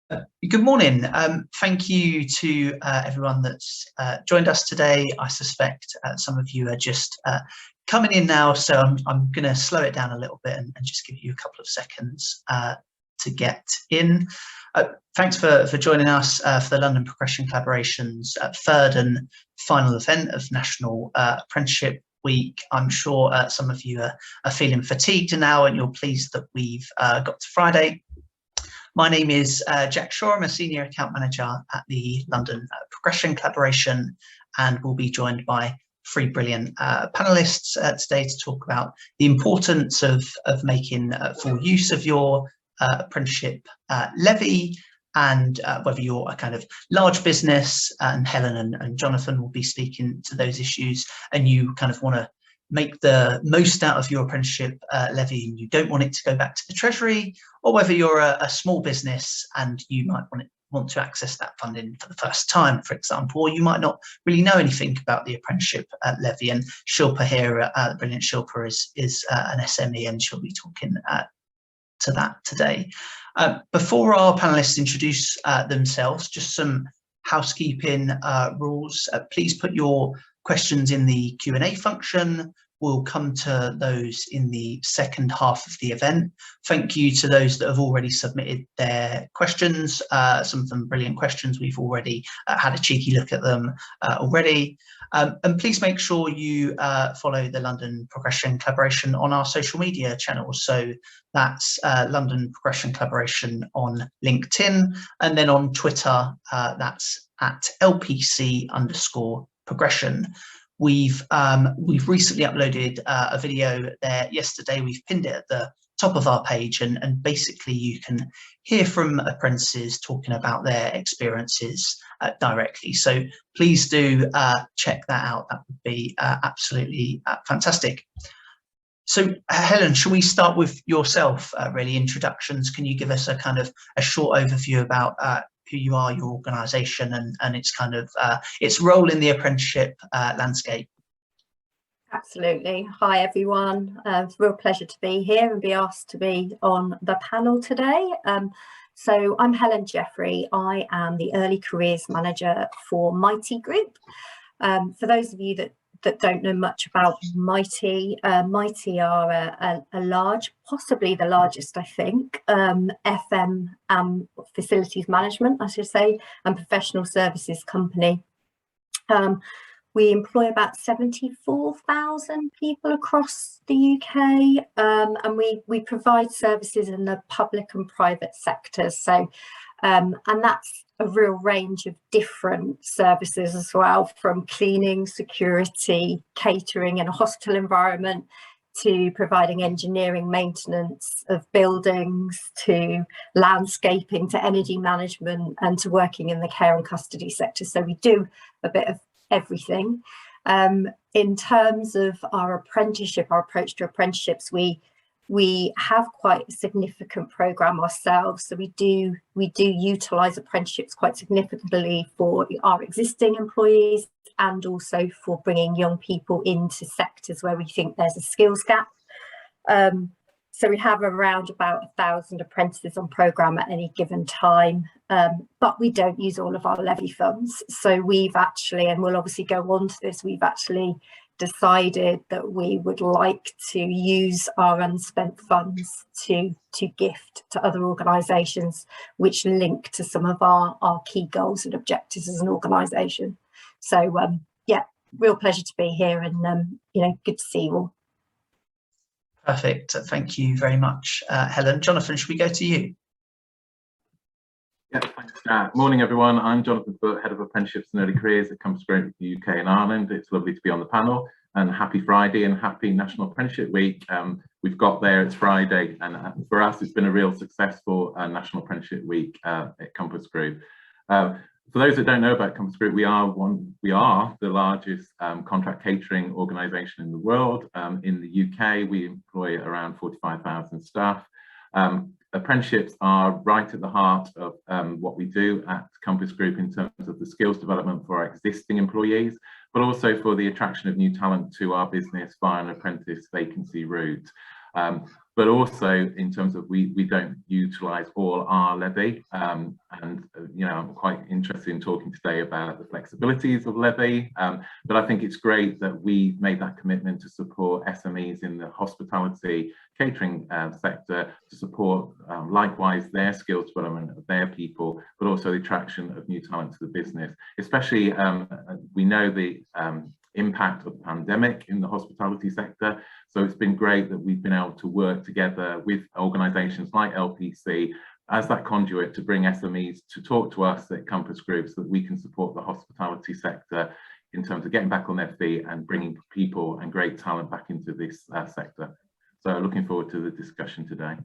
Good morning. Thank you to everyone that's joined us today. I suspect some of you are just coming in now, so I'm going to slow it down a little bit and just give you a couple of seconds to get in. Thanks for joining us for the London Progression Collaboration's third and final event of National Apprenticeship Week. I'm sure some of you are feeling fatigued now and you're pleased that we've got to Friday. My name is Jack Shaw. I'm a Senior Account Manager at the London Progression Collaboration, and we'll be joined by three brilliant panellists today to talk about the importance of making full use of your apprenticeship levy, and whether you're a kind of large business, and Helen and Jonathan will be speaking to those issues, and you kind of want to make the most out of your apprenticeship levy and you don't want it to go back to the Treasury, or whether you're a small business and you might want to access that funding for the first time, for example, or you might not really know anything about the apprenticeship levy. And Shilpa here, the brilliant Shilpa, is an SME, and she'll be talking to that today. Before our panelists introduce themselves, just some housekeeping rules. Please put your questions in the Q&A function. We'll come to those in the second half of the event. Thank you to those that have already submitted their questions. Some of them brilliant questions. We've already had a cheeky look at them already. And please make sure you follow the London Progression Collaboration on our social media channels. So that's London Progression Collaboration on LinkedIn, and then on Twitter, that's at LPC_progression. We've recently uploaded a video there yesterday. We've pinned it at the top of our page, and basically you can hear from apprentices talking about their experiences directly. So please do check that out. That would be absolutely fantastic. So Helen, shall we start with yourself, really introductions? Can you give us a kind of a short overview about who you are, your organisation, and its kind of its role in the apprenticeship landscape? Absolutely. Hi everyone. It's a real pleasure to be here and be asked to be on the panel today. So I'm Helen Jeffrey. I am the Early Careers Manager for Mighty Group. For those of you that don't know much about Mighty, Mighty are a large, possibly the largest, I think, FM facilities management, I should say, and professional services company. We employ about 74,000 people across the UK, and we provide services in the public and private sectors. So, and that's a real range of different services as well, from cleaning, security, catering in a hospital environment, to providing engineering maintenance of buildings, to landscaping, to energy management, and to working in the care and custody sector. So we do a bit of everything. In terms of our apprenticeship, our approach to apprenticeships, we have quite a significant programme ourselves. So we do utilise apprenticeships quite significantly for our existing employees, and also for bringing young people into sectors where we think there's a skills gap. So we have around about 1,000 apprentices on programme at any given time, but we don't use all of our levy funds. So we've actually, and we'll obviously go on to this, we've actually decided that we would like to use our unspent funds to gift to other organisations which link to some of our key goals and objectives as an organisation. So yeah, real pleasure to be here, and you know, good to see you all. Perfect. Thank you very much, Helen. Jonathan, should we go to you? Yeah, thanks. Morning, everyone. I'm Jonathan Foote, Head of Apprenticeships and Early Careers at Compass Group UK and Ireland. It's lovely to be on the panel, and happy Friday and happy National Apprenticeship Week. We've got there, it's Friday, and for us, it's been a real successful National Apprenticeship Week at Compass Group. For those that don't know about Compass Group, we are the largest contract catering organisation in the world. In the UK, we employ around 45,000 staff. Apprenticeships are right at the heart of what we do at Compass Group in terms of the skills development for our existing employees, but also for the attraction of new talent to our business via an apprentice vacancy route. But also in terms of we don't utilise all our levy, and you know, I'm quite interested in talking today about the flexibilities of levy, but I think it's great that we made that commitment to support SMEs in the hospitality catering sector, to support likewise their skills development of their people, but also the attraction of new talent to the business. Especially we know the impact of the pandemic in the hospitality sector. So it's been great that we've been able to work together with organisations like LPC as that conduit to bring SMEs to talk to us at Compass Group, so that we can support the hospitality sector in terms of getting back on their feet and bringing people and great talent back into this sector. So looking forward to the discussion today.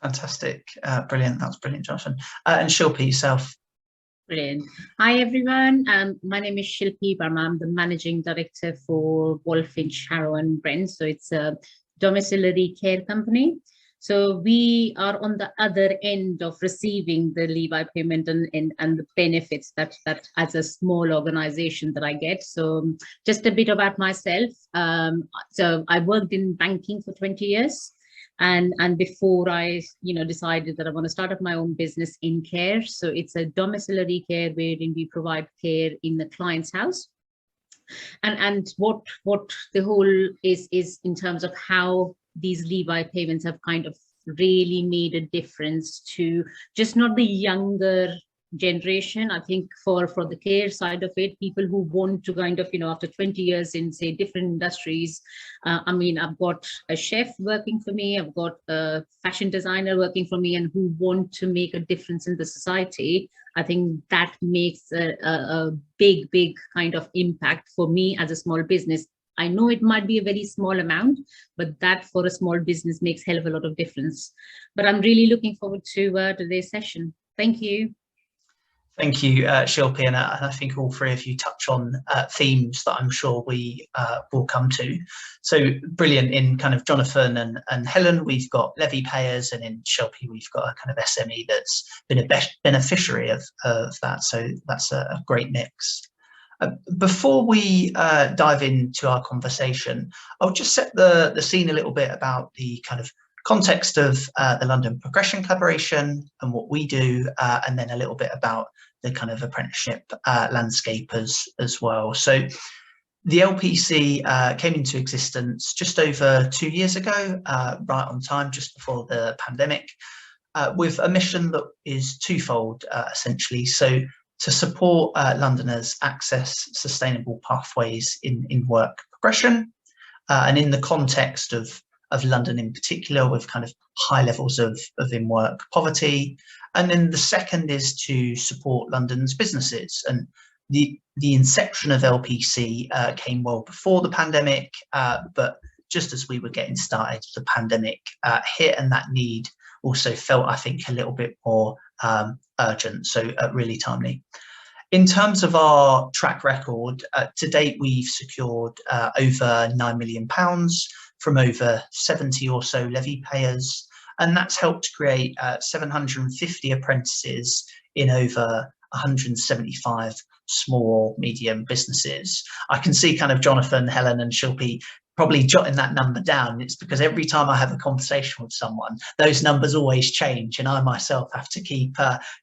Fantastic, brilliant. That was brilliant, Jonathan. And Shilpi, yourself. Brilliant. Hi, everyone. My name is Shilpi Barma. I'm the Managing Director for Wallfinch, Harrow and Brent. So it's a domiciliary care company. So we are on the other end of receiving the leave payment and the benefits that as a small organization that I get. So just a bit about myself. So I worked in banking for 20 years. And before I, decided that I want to start up my own business in care. So it's a domiciliary care wherein we provide care in the client's house. And what the whole is in terms of how these leave payments have kind of really made a difference to just not the younger generation. I think for the care side of it, people who want to kind of, after 20 years in, say, different industries, I mean, I've got a chef working for me, I've got a fashion designer working for me, and who want to make a difference in the society. I think that makes a big kind of impact for me as a small business. I know it might be a very small amount, but that for a small business makes hell of a lot of difference. But I'm really looking forward to today's session. Thank you. Thank you, Shilpi, and I think all three of you touch on themes that I'm sure we will come to. So brilliant. In kind of Jonathan and Helen, we've got levy payers, and in Shilpi, we've got a kind of SME that's been a beneficiary of that. So that's a great mix. Before we dive into our conversation, I'll just set the scene a little bit about the kind of context of the London Progression Collaboration and what we do, and then a little bit about the kind of apprenticeship landscape as well. So the LPC came into existence just over 2 years ago, right on time, just before the pandemic, with a mission that is twofold, essentially. So to support Londoners access sustainable pathways in work progression, and in the context of London in particular, with kind of high levels of in-work poverty. And then the second is to support London's businesses. And the inception of LPC came well before the pandemic, but just as we were getting started, the pandemic hit, and that need also felt, I think, a little bit more urgent, so really timely. In terms of our track record, to date, we've secured over £9 million from over 70 or so levy payers, and that's helped create 750 apprentices in over 175 small, medium businesses. I can see kind of Jonathan, Helen and Shilpi probably jotting that number down. It's because every time I have a conversation with someone, those numbers always change, and I myself have to keep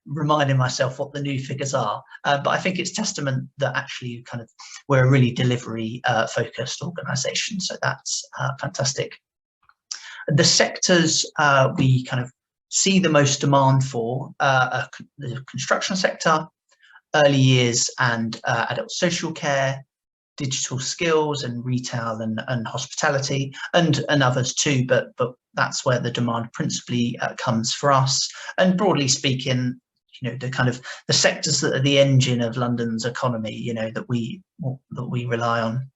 reminding myself what the new figures are. But I think it's testament that actually kind of we're a really delivery focused organisation, so that's fantastic. The sectors we kind of see the most demand for are the construction sector, early years and adult social care, digital skills and retail and hospitality, and others too, but that's where the demand principally comes for us. And broadly speaking, the kind of the sectors that are the engine of London's economy, that we rely on.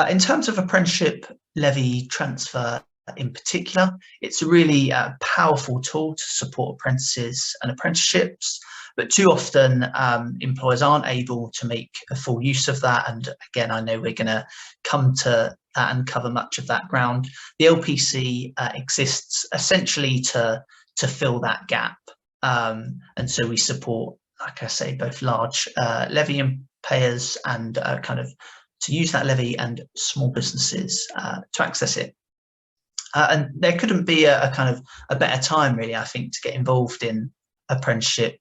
In terms of apprenticeship levy transfer in particular, it's a really powerful tool to support apprentices and apprenticeships, but too often employers aren't able to make a full use of that. And again, I know we're going to come to that and cover much of that ground. The LPC exists essentially to fill that gap. And so we support, like I say, both large levy payers and kind of to use that levy and small businesses to access it. And there couldn't be a kind of a better time, really, I think, to get involved in apprenticeship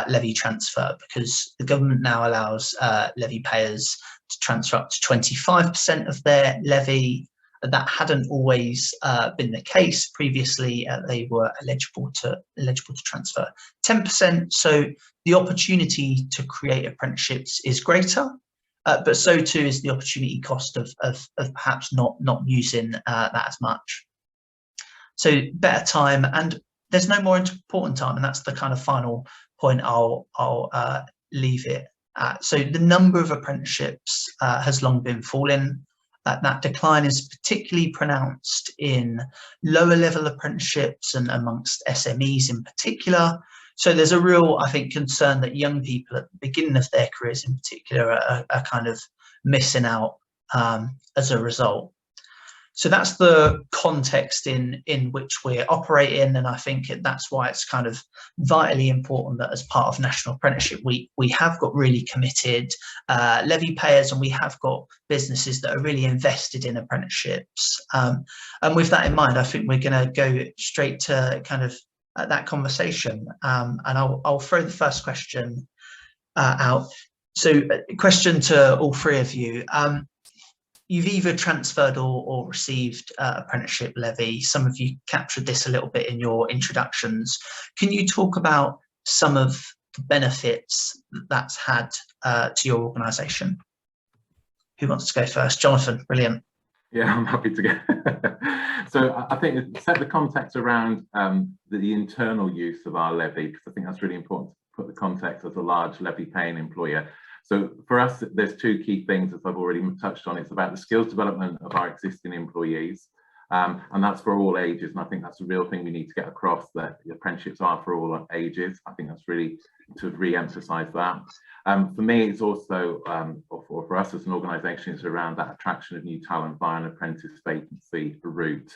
levy transfer, because the government now allows levy payers to transfer up to 25% of their levy. That hadn't always been the case. Previously, they were eligible to transfer 10%. So the opportunity to create apprenticeships is greater, but so too is the opportunity cost of perhaps not using that as much. So better time, and there's no more important time, and that's the kind of final point I'll leave it at. So the number of apprenticeships has long been falling. That decline is particularly pronounced in lower level apprenticeships and amongst SMEs in particular. So there's a real, I think, concern that young people at the beginning of their careers in particular are kind of missing out as a result. So that's the context in which we're operating, and I think that's why it's kind of vitally important that as part of National Apprenticeship Week, we have got really committed levy payers, and we have got businesses that are really invested in apprenticeships. And with that in mind, I think we're going to go straight to kind of that conversation, and I'll throw the first question out. So question to all three of you. You've either transferred or received apprenticeship levy. Some of you captured this a little bit in your introductions. Can you talk about some of the benefits that's had to your organisation? Who wants to go first? Jonathan, brilliant. Yeah, I'm happy to go. So I think set the context around the internal use of our levy, because I think that's really important to put the context as a large levy paying employer. So for us, there's two key things, as I've already touched on. It's about the skills development of our existing employees, and that's for all ages. And I think that's a real thing we need to get across, that the apprenticeships are for all ages. I think that's really to re-emphasize that. For me, it's also, or for us as an organisation, it's around that attraction of new talent via an apprentice vacancy route.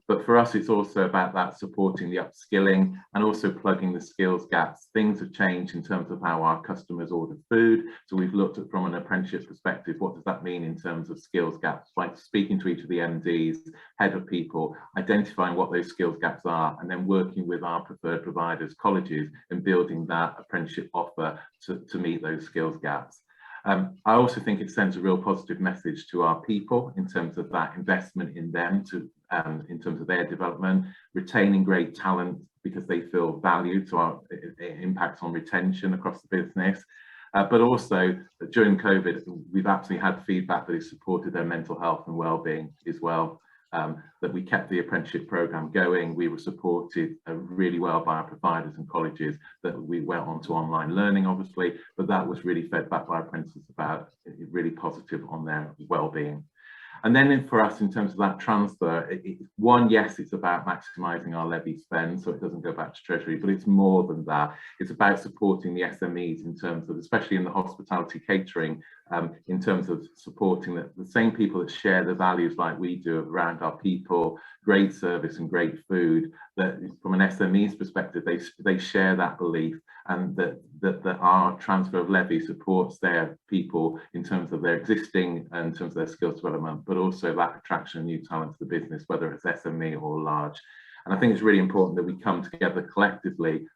But for us, it's also about that supporting the upskilling and also plugging the skills gaps. Things have changed in terms of how our customers order food. So we've looked at, from an apprenticeship perspective, what does that mean in terms of skills gaps? By speaking to each of the MDs, head of people, identifying what those skills gaps are, and then working with our preferred providers, colleges, and building that apprenticeship offer to meet those skills gaps. I also think it sends a real positive message to our people in terms of that investment in them, in terms of their development, retaining great talent because they feel valued, so it impacts on retention across the business. But also during COVID, we've absolutely had feedback that has supported their mental health and well-being as well. That we kept the apprenticeship programme going. We were supported really well by our providers and colleges, that we went on to online learning, obviously, but that was really fed back by apprentices about really positive on their well-being. And then for us, in terms of that transfer, one, yes, it's about maximising our levy spend so it doesn't go back to Treasury, but it's more than that. It's about supporting the SMEs in terms of, especially in the hospitality catering, in terms of supporting the same people that share the values like we do around our people, great service and great food, that from an SME's perspective, they share that belief, and that our transfer of levy supports their people in terms of their existing and in terms of their skills development, but also that attraction of new talent to the business, whether it's SME or large. And I think it's really important that we come together collectively,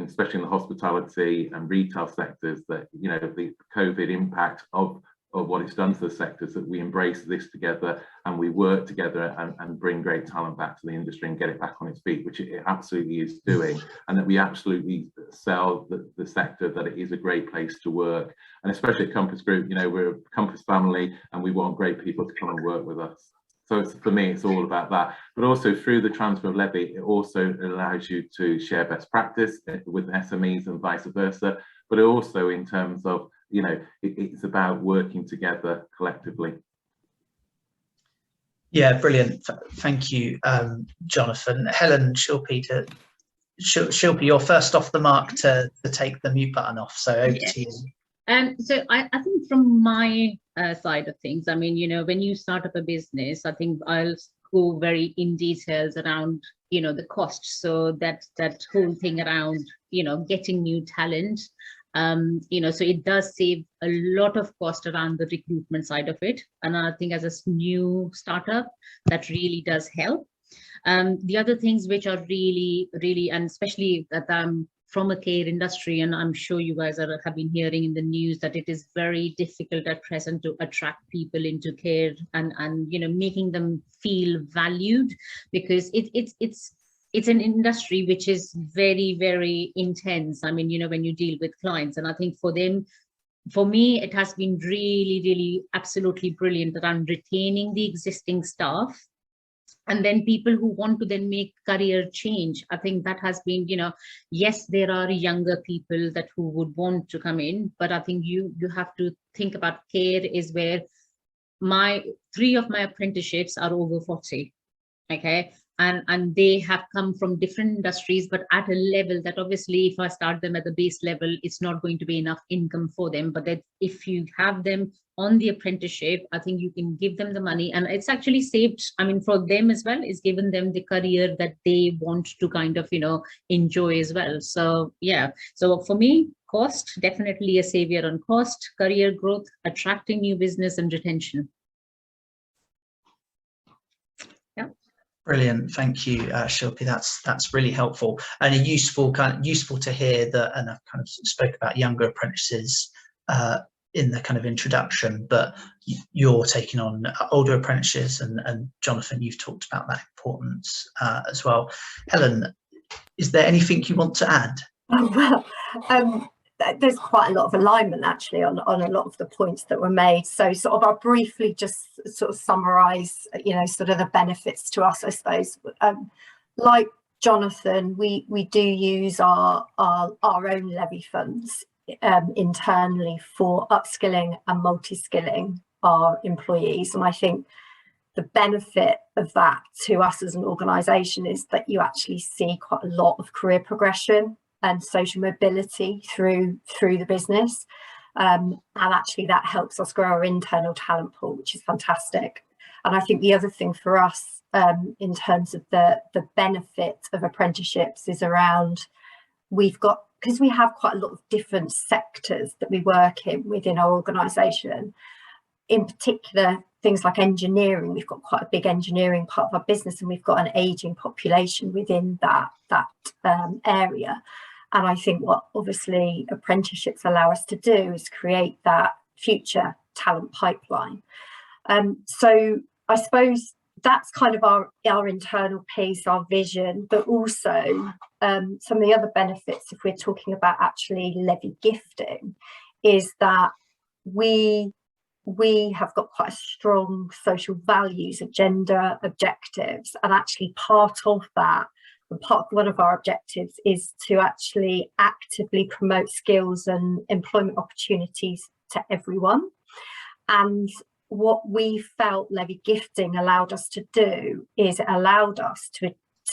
especially in the hospitality and retail sectors, that, you know, the COVID impact of what it's done to the sectors, that we embrace this together and we work together and bring great talent back to the industry and get it back on its feet, which it absolutely is doing, and that we absolutely sell the sector that it is a great place to work. And especially at Compass Group, you know, we're a Compass family and we want great people to come and work with us. So for me, it's all about that. But also through the transfer of levy, it also allows you to share best practice with SMEs and vice versa. But also in terms of, you know, it's about working together collectively. Yeah, brilliant. Thank you, Jonathan. Helen Shilpy, you're first off the mark to take the mute button off. So over to you. So I think from my side of things, I mean, you know, when you start up a business, I think I'll go very in details around, you know, the cost. So that whole thing around, you know, getting new talent, So it does save a lot of cost around the recruitment side of it. And I think as a new startup, that really does help. The other things which are really, and especially that I'm from a care industry, and I'm sure you guys have been hearing in the news that it is very difficult at present to attract people into care and making them feel valued, because it's an industry which is very, very intense. I mean, when you deal with clients, and I think for me, it has been really, really absolutely brilliant that I'm retaining the existing staff. And then people who want to then make career change, I think that has been, yes, there are younger people who would want to come in, but I think you have to think about care is where 3 of my apprenticeships are over 40. Okay. And they have come from different industries, but at a level that obviously if I start them at the base level, it's not going to be enough income for them. But that if you have them on the apprenticeship, I think you can give them the money, and it's actually saved, for them as well, it's given them the career that they want to kind of, enjoy as well. So yeah, so for me, cost, definitely a savior on cost, career growth, attracting new business and retention. Brilliant, thank you, Shilpi. That's really helpful and useful to hear that. And I've kind of spoke about younger apprentices in the kind of introduction, but you're taking on older apprentices, and Jonathan, you've talked about that importance as well. Helen, is there anything you want to add? Oh, well, there's quite a lot of alignment actually on a lot of the points that were made. So sort of I'll briefly just sort of summarize, sort of the benefits to us, I suppose. Like Jonathan, we do use our own levy funds internally for upskilling and multi-skilling our employees. And I think the benefit of that to us as an organisation is that you actually see quite a lot of career progression and social mobility through the business, and actually that helps us grow our internal talent pool, which is fantastic. And I think the other thing for us in terms of the benefit of apprenticeships is around, because we have quite a lot of different sectors that we work in within our organisation, in particular things like engineering. We've got quite a big engineering part of our business, and we've got an ageing population within that area. And I think what obviously apprenticeships allow us to do is create that future talent pipeline. So I suppose that's kind of our internal piece, our vision, but also some of the other benefits, if we're talking about actually levy gifting, is that we have got quite a strong social values, agenda, objectives, and actually part of that, and one of our objectives is to actually actively promote skills and employment opportunities to everyone. And what we felt levy gifting allowed us to do is it allowed us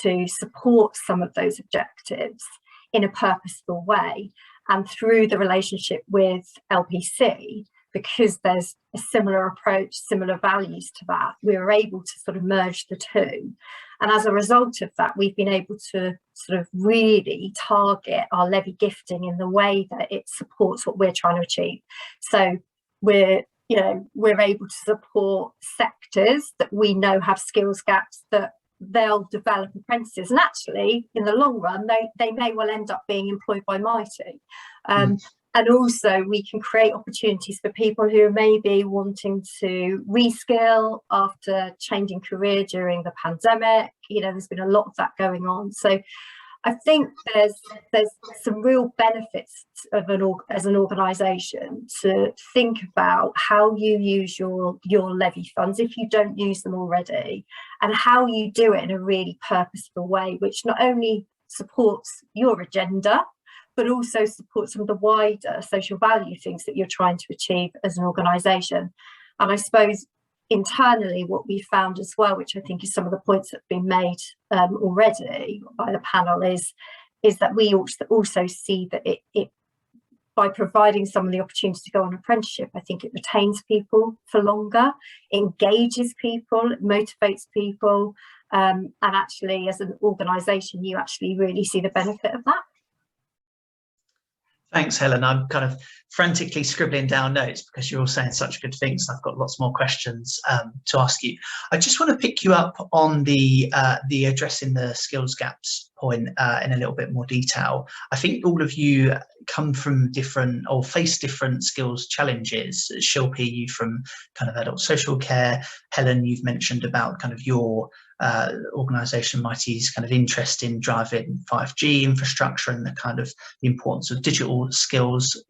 to support some of those objectives in a purposeful way. And through the relationship with LPC, because there's a similar approach, similar values to that, we were able to sort of merge the two. And as a result of that, we've been able to sort of really target our levy gifting in the way that it supports what we're trying to achieve. So we're able to support sectors that we know have skills gaps, that they'll develop apprentices, and actually in the long run they may well end up being employed by Mitie. And also we can create opportunities for people who may be wanting to reskill after changing career during the pandemic. There's been a lot of that going on. So I think there's some real benefits of as an organisation to think about how you use your levy funds if you don't use them already, and how you do it in a really purposeful way, which not only supports your agenda, but also support some of the wider social value things that you're trying to achieve as an organisation. And I suppose internally what we found as well, which I think is some of the points that have been made already by the panel, is that we also see that it by providing some of the opportunity to go on apprenticeship, I think it retains people for longer, engages people, it motivates people, and actually as an organisation you actually really see the benefit of that. Thanks, Helen. I'm kind of frantically scribbling down notes because you're all saying such good things. I've got lots more questions to ask you. I just want to pick you up on the addressing the skills gaps point in a little bit more detail. I think all of you come from different or face different skills challenges. Shilpi, you from kind of adult social care. Helen, you've mentioned about kind of your organisation Mighty's kind of interest in driving 5G infrastructure and the kind of the importance of digital skills.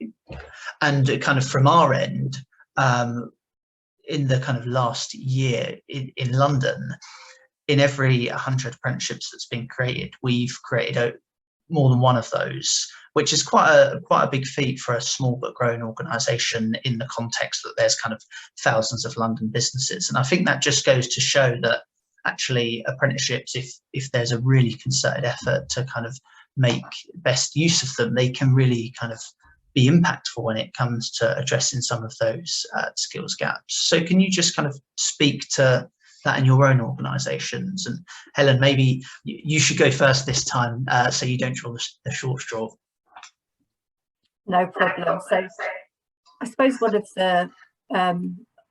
And kind of from our end, in the kind of last year in London, in every 100 apprenticeships that's been created, we've created more than one of those, which is quite a big feat for a small but growing organisation in the context that there's kind of thousands of London businesses. And I think that just goes to show that actually apprenticeships, if there's a really concerted effort to kind of make best use of them, they can really kind of be impactful when it comes to addressing some of those skills gaps. So can you just kind of speak to that in your own organisations? And Helen, maybe you should go first this time, so you don't draw the short straw. No problem. So I suppose one of the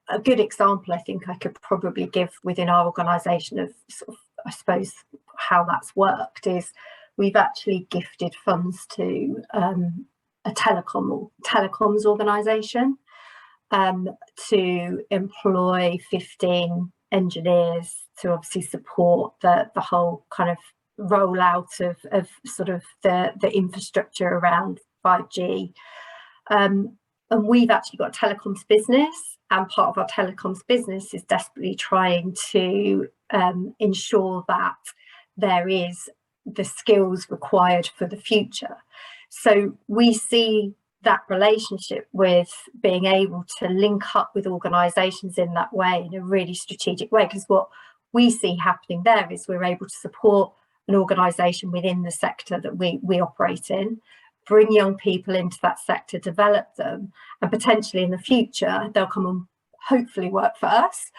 a good example I think I could probably give within our organisation of sort of, I suppose, how that's worked is we've actually gifted funds to a telecoms organisation to employ 15 engineers to obviously support the whole kind of rollout of sort of the infrastructure around 5G. And we've actually got a telecoms business, and part of our telecoms business is desperately trying to ensure that there is the skills required for the future. So we see that relationship with being able to link up with organisations in that way, in a really strategic way, because what we see happening there is we're able to support an organisation within the sector that we operate in, bring young people into that sector, develop them, and potentially in the future they'll come and hopefully work for us.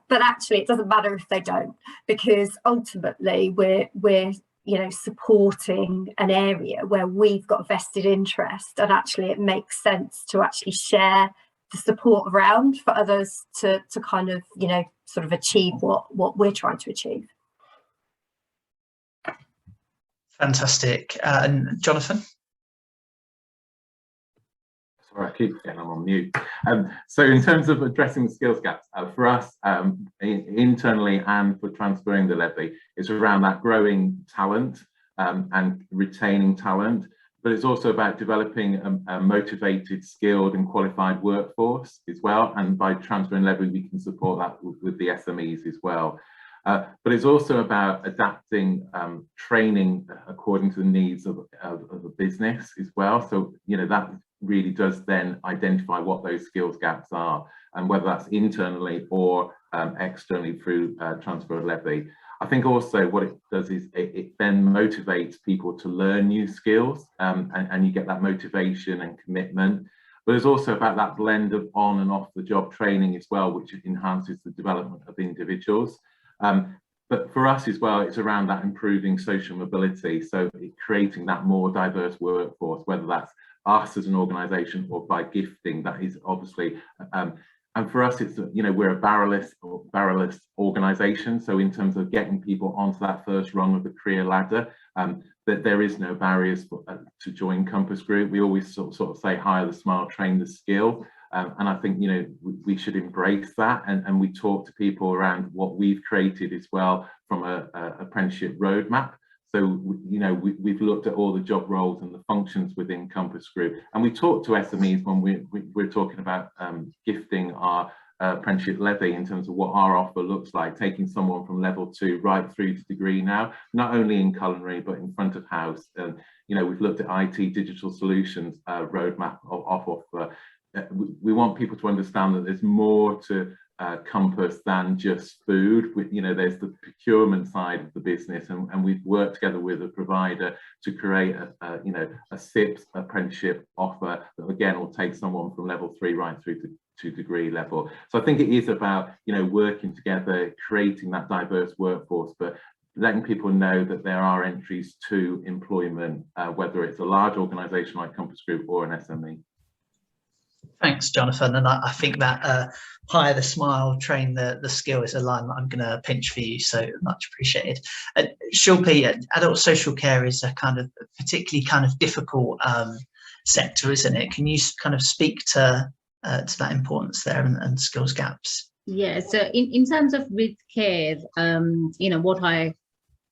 But actually it doesn't matter if they don't, because ultimately we're supporting an area where we've got a vested interest, and actually it makes sense to actually share the support around for others to kind of sort of achieve what we're trying to achieve. Fantastic. And Jonathan? Sorry, I keep forgetting I'm on mute. So in terms of addressing the skills gaps, for us internally and for transferring the levy, it's around that growing talent and retaining talent, but it's also about developing a motivated, skilled and qualified workforce as well. And by transferring levy, we can support that with the SMEs as well. But it's also about adapting training according to the needs of the business as well. So, that really does then identify what those skills gaps are, and whether that's internally or externally through transfer of levy. I think also what it does is it then motivates people to learn new skills, and you get that motivation and commitment. But it's also about that blend of on and off the job training as well, which enhances the development of individuals. But for us as well, it's around that improving social mobility. So creating that more diverse workforce, whether that's us as an organisation or by gifting, that is obviously, and for us, it's, we're a barrelless organisation. So in terms of getting people onto that first rung of the career ladder, that there is no barriers to join Compass Group. We always sort of say hire the smart, train the skill. And I think, we should embrace that, and we talk to people around what we've created as well from a apprenticeship roadmap. So, we've looked at all the job roles and the functions within Compass Group, and we talk to SMEs when we're talking about gifting our apprenticeship levy in terms of what our offer looks like, taking someone from level 2 right through to degree now, not only in culinary but in front of house. And we've looked at IT digital solutions roadmap of we want people to understand that there's more to Compass than just food. There's the procurement side of the business, and we've worked together with a provider to create a SIPS apprenticeship offer that again will take someone from level 3 right through to degree level. So I think it is about working together, creating that diverse workforce, but letting people know that there are entries to employment, whether it's a large organisation like Compass Group or an SME. Thanks, Jonathan. And I think that hire the smile, train the skill is a line that I'm going to pinch for you. So much appreciated. Shilpi, adult social care is a kind of particularly kind of difficult sector, isn't it? Can you kind of speak to that importance there and skills gaps? Yeah, so in terms of with care, what I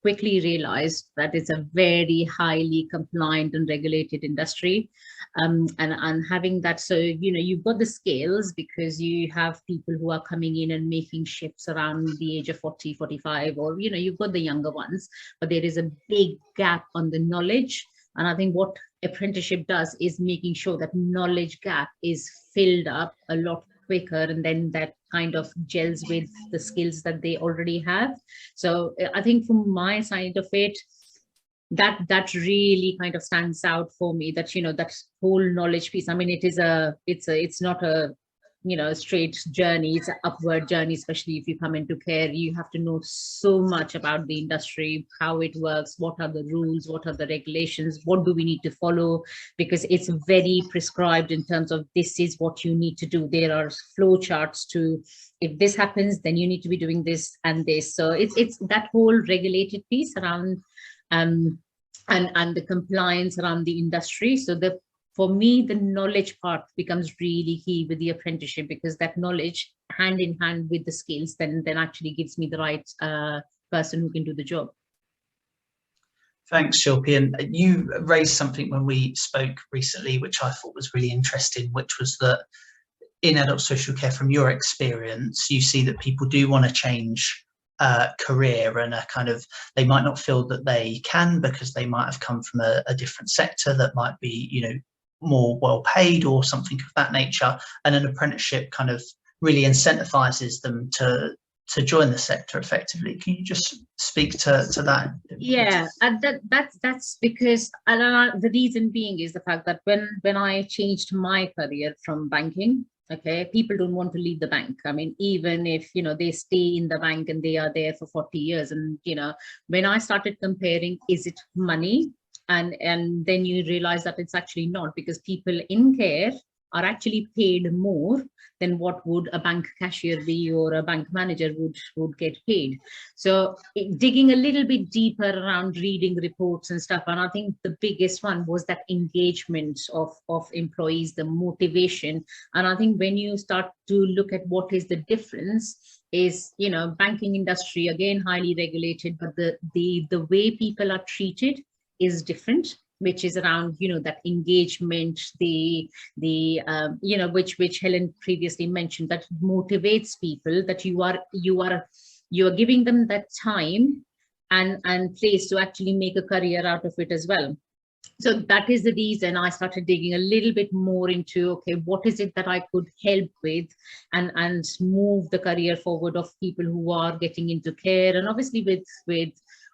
quickly realized that it's a very highly compliant and regulated industry, and having that, so you've got the skills because you have people who are coming in and making shifts around the age of 40, 45, or you've got the younger ones, but there is a big gap on the knowledge. And I think what apprenticeship does is making sure that knowledge gap is filled up a lot quicker, and then that kind of gels with the skills that they already have. So I think from my side of it, that really kind of stands out for me, that that whole knowledge piece. I mean, it's not a straight journey, it's an upward journey, especially if you come into care. You have to know so much about the industry, how it works, what are the rules, what are the regulations, what do we need to follow, because it's very prescribed in terms of this is what you need to do. There are flow charts to, if this happens, then you need to be doing this and this. So it's that whole regulated piece around and the compliance around the industry. So for me, the knowledge part becomes really key with the apprenticeship, because that knowledge hand in hand with the skills then actually gives me the right person who can do the job. Thanks, Shilpi. And you raised something when we spoke recently, which I thought was really interesting, which was that in adult social care, from your experience, you see that people do want to change career, and they might not feel that they can because they might have come from a different sector that might be, more well paid or something of that nature, and an apprenticeship kind of really incentivizes them to join the sector effectively. Can you just speak to that? Yeah, and that's because, and the reason being is the fact that when I changed my career from banking, okay, people don't want to leave the bank. I mean, even if they stay in the bank and they are there for 40 years, and when I started comparing, is it money? And then you realize that it's actually not, because people in care are actually paid more than what would a bank cashier be or a bank manager would get paid. So digging a little bit deeper around reading reports and stuff, and I think the biggest one was that engagement of employees, the motivation. And I think when you start to look at what is the difference is, banking industry, again, highly regulated, but the way people are treated is different, which is around that engagement, which Helen previously mentioned, that motivates people, that you are giving them that time and place to actually make a career out of it as well. So that is the reason I started digging a little bit more into, okay, what is it that I could help with and move the career forward of people who are getting into care. And obviously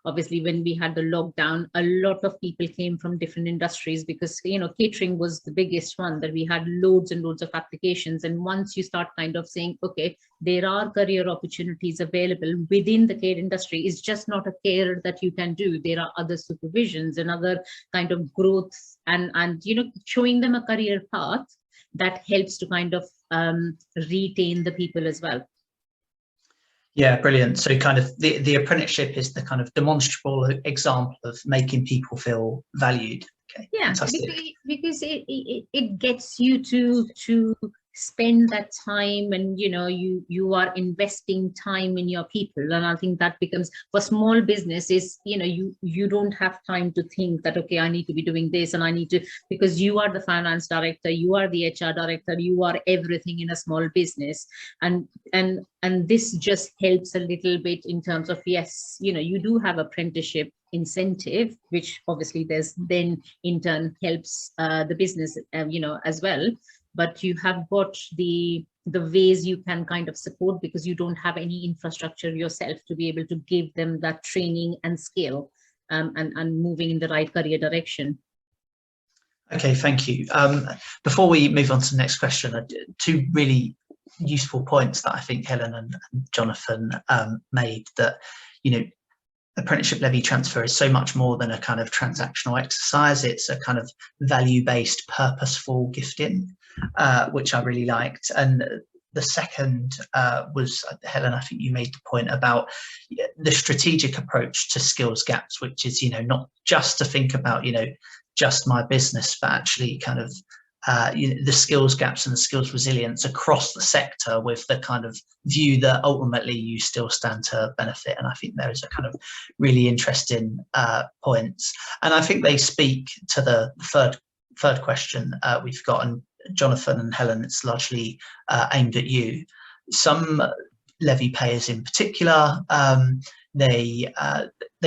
obviously when we had the lockdown, a lot of people came from different industries, because catering was the biggest one, that we had loads and loads of applications. And once you start kind of saying, okay, there are career opportunities available within the care industry, it's just not a care that you can do, there are other supervisions and other kind of growth, and showing them a career path that helps to kind of retain the people as well. Yeah, brilliant. So kind of the apprenticeship is the kind of demonstrable example of making people feel valued. Okay. Yeah, fantastic. because it gets you to spend that time, and you are investing time in your people. And I think that becomes, for small businesses, you don't have time to think that, okay, I need to be doing this and I need to, because you are the finance director, you are the HR director, you are everything in a small business. And this just helps a little bit in terms of, yes, you do have apprenticeship incentive, which obviously there's then in turn helps the business as well, but you have got the ways you can kind of support, because you don't have any infrastructure yourself to be able to give them that training and skill and moving in the right career direction. Okay, thank you. Before we move on to the next question, two really useful points that I think Helen and Jonathan made, that apprenticeship levy transfer is so much more than a kind of transactional exercise. It's a kind of value-based, purposeful gifting, which I really liked. And the second was, Helen, I think you made the point about the strategic approach to skills gaps, which is, not just to think about, just my business, but actually kind of the skills gaps and the skills resilience across the sector, with the kind of view that ultimately you still stand to benefit. And I think there is a kind of really interesting points. And I think they speak to the third question we've got. And Jonathan and Helen, it's largely aimed at you. Some levy payers in particular, they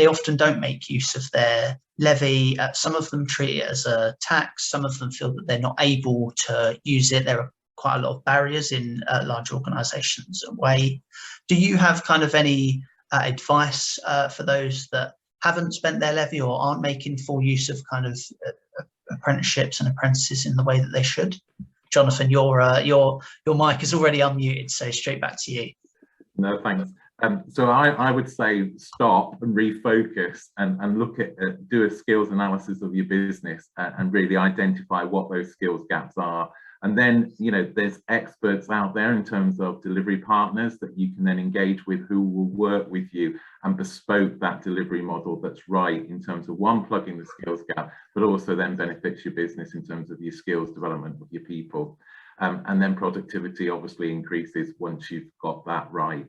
often don't make use of their levy. Some of them treat it as a tax. Some of them feel that they're not able to use it. There are quite a lot of barriers in large organisations away. Do you have kind of any advice for those that haven't spent their levy or aren't making full use of kind of apprenticeships and apprentices in the way that they should? Jonathan, your mic is already unmuted, so straight back to you. No, thanks. So I would say stop and refocus and look at do a skills analysis of your business and really identify what those skills gaps are. And then, there's experts out there in terms of delivery partners that you can then engage with, who will work with you and bespoke that delivery model that's right in terms of one, plugging the skills gap, but also then benefits your business in terms of your skills development of your people. And then productivity obviously increases once you've got that right.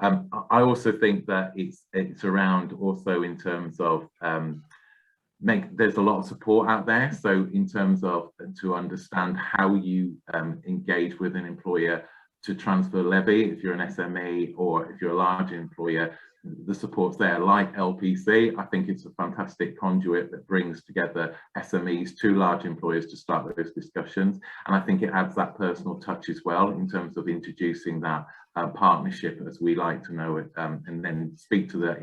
I also think that it's around also in terms of there's a lot of support out there. So in terms of to understand how you engage with an employer to transfer levy, if you're an SME or if you're a large employer, the support's there, like LPC. I think it's a fantastic conduit that brings together SMEs to large employers to start those discussions. And I think it adds that personal touch as well in terms of introducing that partnership, as we like to know it, and then speak to the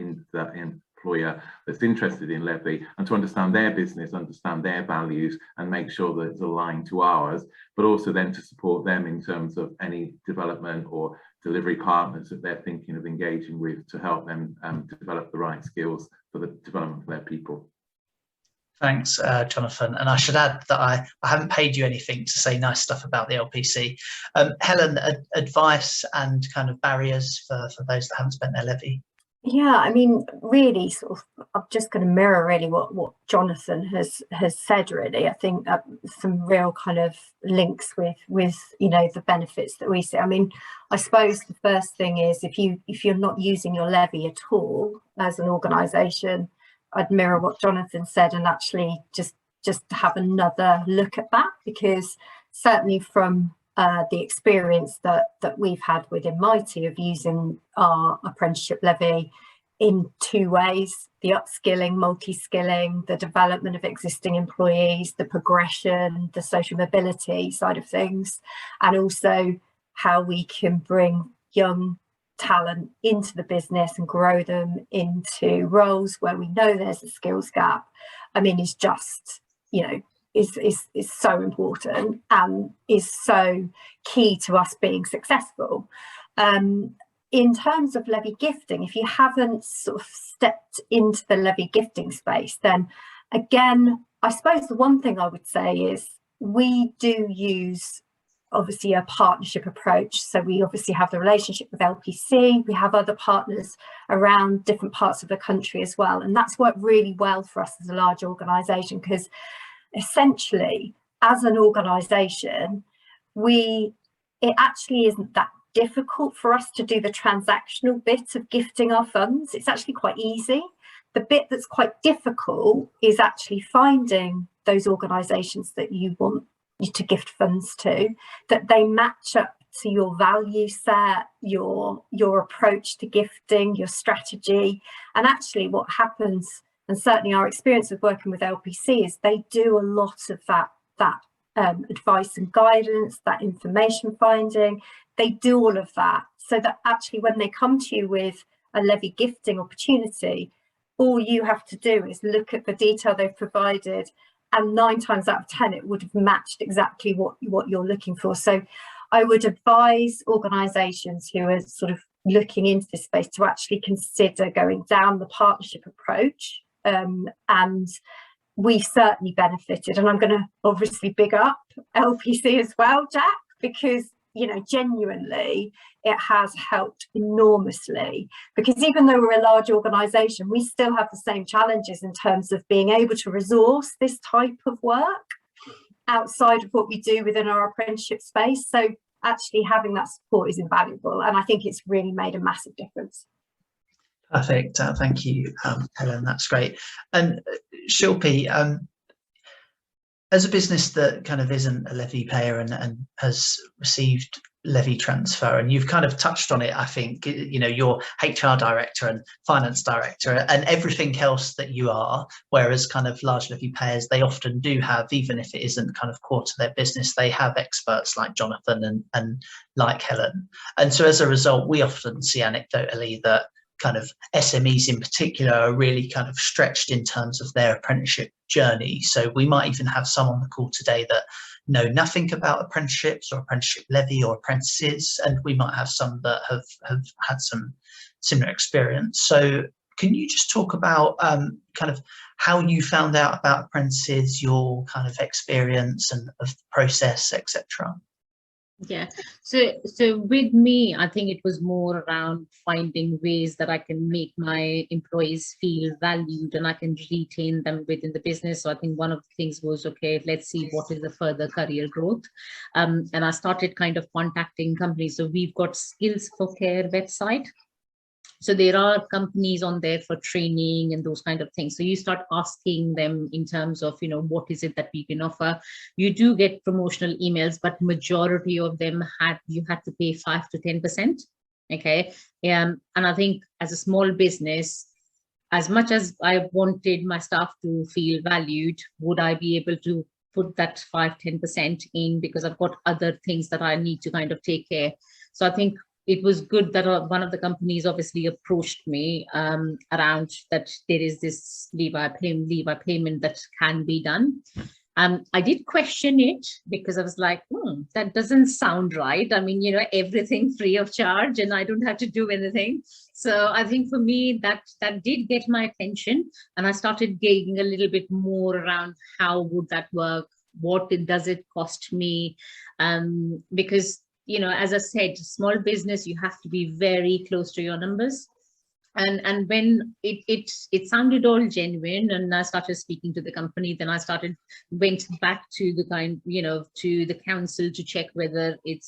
employer that's interested in levy and to understand their business, understand their values and make sure that it's aligned to ours, but also then to support them in terms of any development or delivery partners that they're thinking of engaging with to help them develop the right skills for the development of their people. Thanks, Jonathan. And I should add that I haven't paid you anything to say nice stuff about the LPC. Helen, advice and kind of barriers for those that haven't spent their levy? Yeah, I mean, really, sort of, I'm just going to mirror really what Jonathan has said. Really, I think some real kind of links with the benefits that we see. I mean, I suppose the first thing is if you're not using your levy at all as an organisation, I'd mirror what Jonathan said and actually just have another look at that, because certainly from the experience that we've had within Mighty of using our apprenticeship levy in two ways: the upskilling, multi-skilling, the development of existing employees, the progression, the social mobility side of things, and also how we can bring young talent into the business and grow them into roles where we know there's a skills gap. I mean, it's just, is so important and is so key to us being successful. In terms of levy gifting, if you haven't sort of stepped into the levy gifting space, then again, I suppose the one thing I would say is we do use obviously a partnership approach. So we obviously have the relationship with LPC, we have other partners around different parts of the country as well. And that's worked really well for us as a large organisation, because essentially as an organisation, it actually isn't that difficult for us to do the transactional bit of gifting our funds. It's actually quite easy. The bit that's quite difficult is actually finding those organisations that you want to gift funds to, that they match up to your value set, your approach to gifting, your strategy. And actually what happens, and certainly our experience of working with LPC, is they do a lot of that advice and guidance, that information finding. They do all of that so that actually when they come to you with a levy gifting opportunity, all you have to do is look at the detail they've provided, and 9 times out of 10 it would have matched exactly what you're looking for. So I would advise organisations who are sort of looking into this space to actually consider going down the partnership approach. And we certainly benefited, and I'm going to obviously big up LPC as well, Jack, because, you know, genuinely it has helped enormously, because even though we're a large organisation, we still have the same challenges in terms of being able to resource this type of work outside of what we do within our apprenticeship space. So actually having that support is invaluable, and I think it's really made a massive difference. Perfect. Thank you, Helen. That's great. And Shilpi, as a business that kind of isn't a levy payer and has received levy transfer, and you've kind of touched on it, I think, you know, you're HR director and finance director and everything else that you are, whereas kind of large levy payers, they often do have, even if it isn't kind of core to their business, they have experts like Jonathan and like Helen. And so as a result, we often see anecdotally that kind of SMEs in particular are really kind of stretched in terms of their apprenticeship journey. So we might even have some on the call today that know nothing about apprenticeships or apprenticeship levy or apprentices, and we might have some that have had some similar experience. So can you just talk about kind of how you found out about apprentices, your kind of experience and of the process, etc.? Yeah, so with me, I think it was more around finding ways that I can make my employees feel valued and I can retain them within the business. So I think one of the things was, okay, let's see what is the further career growth. And I started kind of contacting companies. So we've got Skills for Care website. So there are companies on there for training and those kind of things. So you start asking them in terms of, you know, what is it that we can offer? You do get promotional emails, but majority of them you had to pay 5 to 10%. Okay. And I think as a small business, as much as I wanted my staff to feel valued, would I be able to put that 5-10% in, because I've got other things that I need to kind of take care. So I think it was good that one of the companies obviously approached me around that there is this leave-by payment that can be done. I did question it because I was like, that doesn't sound right. I mean, you know, everything free of charge and I don't have to do anything. So I think for me, that did get my attention, and I started gauging a little bit more around how would that work? What does it cost me? Because, you know, as I said, small business, you have to be very close to your numbers. And when it sounded all genuine, and I started speaking to the company, then I went back to the council to check whether it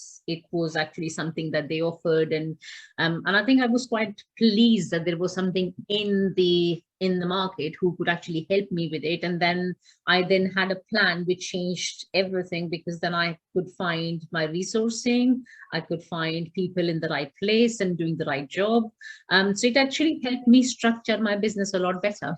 was actually something that they offered, and I think I was quite pleased that there was something in the market who could actually help me with it. And then I had a plan which changed everything, because then I could find my resourcing, I could find people in the right place and doing the right job. So it actually helped me structure my business a lot better.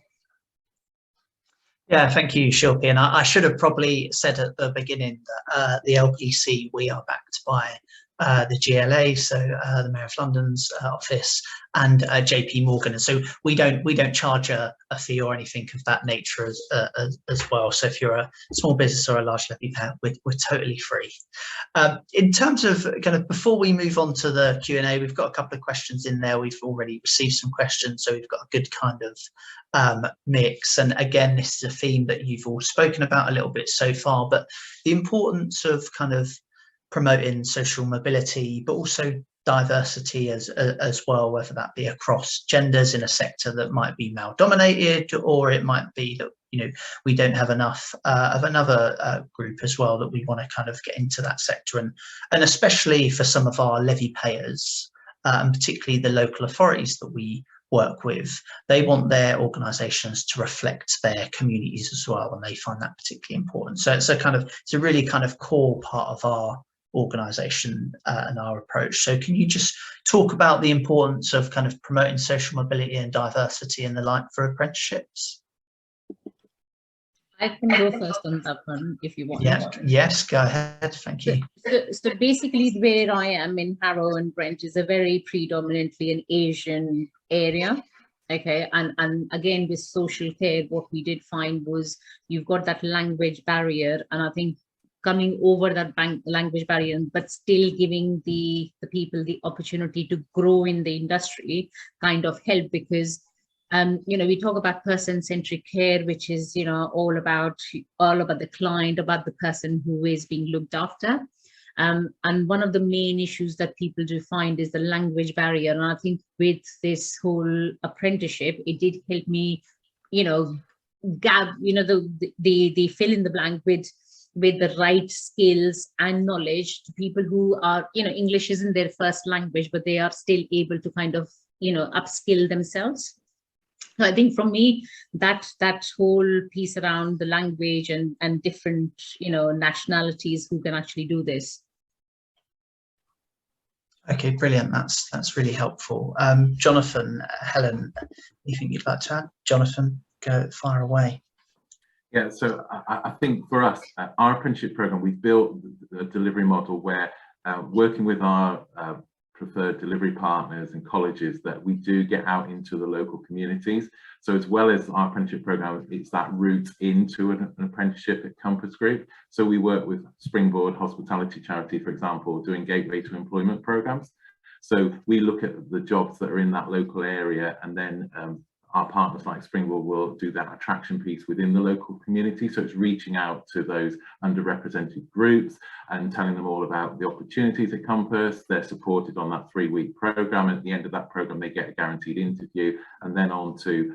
Yeah, thank you, Shilpi. And I should have probably said at the beginning that the LPC, we are backed by the GLA, so the Mayor of London's office, and JP Morgan. And so we don't charge a fee or anything of that nature as well. So if you're a small business or a large levy payer, we're totally free. In terms of kind of, before we move on to the Q&A, we've got a couple of questions in there. We've already received some questions, so we've got a good kind of mix. And again, this is a theme that you've all spoken about a little bit so far, but the importance of kind of promoting social mobility, but also diversity as well, whether that be across genders in a sector that might be male dominated, or it might be that, you know, we don't have enough of another group as well that we want to kind of get into that sector. And especially for some of our levy payers, and particularly the local authorities that we work with, they want their organisations to reflect their communities as well, and they find that particularly important. So it's a really kind of core part of our organisation and our approach. So can you just talk about the importance of kind of promoting social mobility and diversity and the like for apprenticeships? I can go first on that one if you want. Yeah, yes, go ahead. Thank you. So basically, where I am in Harrow and Brent is a very predominantly an Asian area. Okay, and again, with social care, what we did find was you've got that language barrier, and I think coming over that language barrier, but still giving the people the opportunity to grow in the industry kind of help, because we talk about person-centric care, which is, all about the client, about the person who is being looked after. And one of the main issues that people do find is the language barrier. And I think with this whole apprenticeship, it did help me, the fill in the blank with the right skills and knowledge to people who are, English isn't their first language, but they are still able to kind of, upskill themselves. So I think from me, that whole piece around the language and different, nationalities who can actually do this. Okay, brilliant. That's really helpful. Jonathan, Helen, anything you'd like to add? Jonathan, go fire away. Yeah, so I think for us, our apprenticeship program, we've built a delivery model where working with our preferred delivery partners and colleges, that we do get out into the local communities. So as well as our apprenticeship program, it's that route into an apprenticeship at Compass Group. So we work with Springboard Hospitality Charity, for example, doing gateway to employment programs. So we look at the jobs that are in that local area, and then our partners like Springboard will do that attraction piece within the local community. So it's reaching out to those underrepresented groups and telling them all about the opportunities at Compass. They're supported on that 3-week program. At the end of that program, they get a guaranteed interview, and then on to,